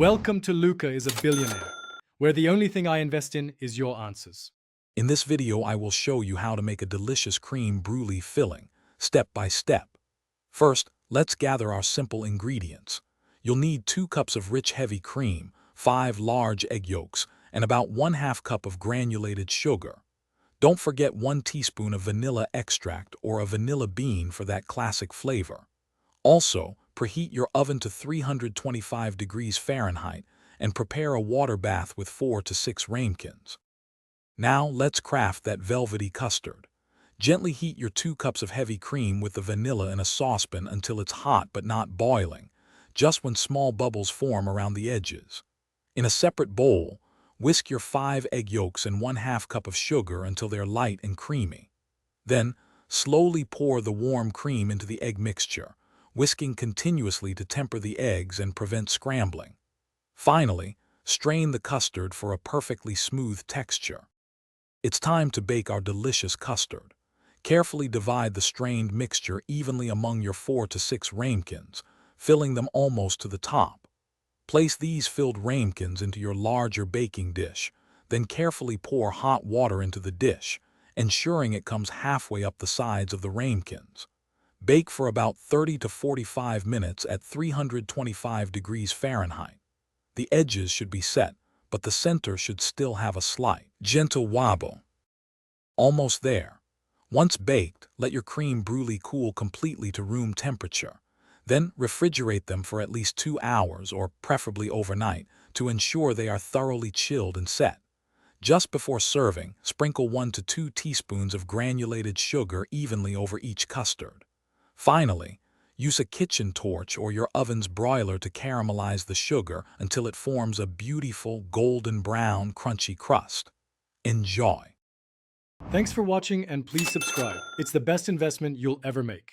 Welcome to Luca is a Billionaire, where the only thing I invest in is your answers. In this video, I will show you how to make a delicious crème brûlée filling, step by step. First, let's gather our simple ingredients. You'll need 2 cups of rich heavy cream, 5 large egg yolks, and about 1/2 cup of granulated sugar. Don't forget 1 teaspoon of vanilla extract or a vanilla bean for that classic flavor. Also, preheat your oven to 325 degrees Fahrenheit and prepare a water bath with 4 to 6 ramekins. Now let's craft that velvety custard. Gently heat your 2 cups of heavy cream with the vanilla in a saucepan until it's hot but not boiling, just when small bubbles form around the edges. In a separate bowl, whisk your 5 egg yolks and 1/2 cup of sugar until they're light and creamy. Then, slowly pour the warm cream into the egg mixture, whisking continuously to temper the eggs and prevent scrambling. Finally, strain the custard for a perfectly smooth texture. It's time to bake our delicious custard. Carefully divide the strained mixture evenly among your 4 to 6 ramekins, filling them almost to the top. Place these filled ramekins into your larger baking dish, then carefully pour hot water into the dish, ensuring it comes halfway up the sides of the ramekins. Bake for about 30 to 45 minutes at 325 degrees Fahrenheit. The edges should be set, but the center should still have a slight, gentle wobble. Almost there. Once baked, let your crème brûlée cool completely to room temperature. Then refrigerate them for at least 2 hours, or preferably overnight, to ensure they are thoroughly chilled and set. Just before serving, sprinkle 1 to 2 teaspoons of granulated sugar evenly over each custard. Finally, use a kitchen torch or your oven's broiler to caramelize the sugar until it forms a beautiful golden brown crunchy crust. Enjoy! Thanks for watching and please subscribe. It's the best investment you'll ever make.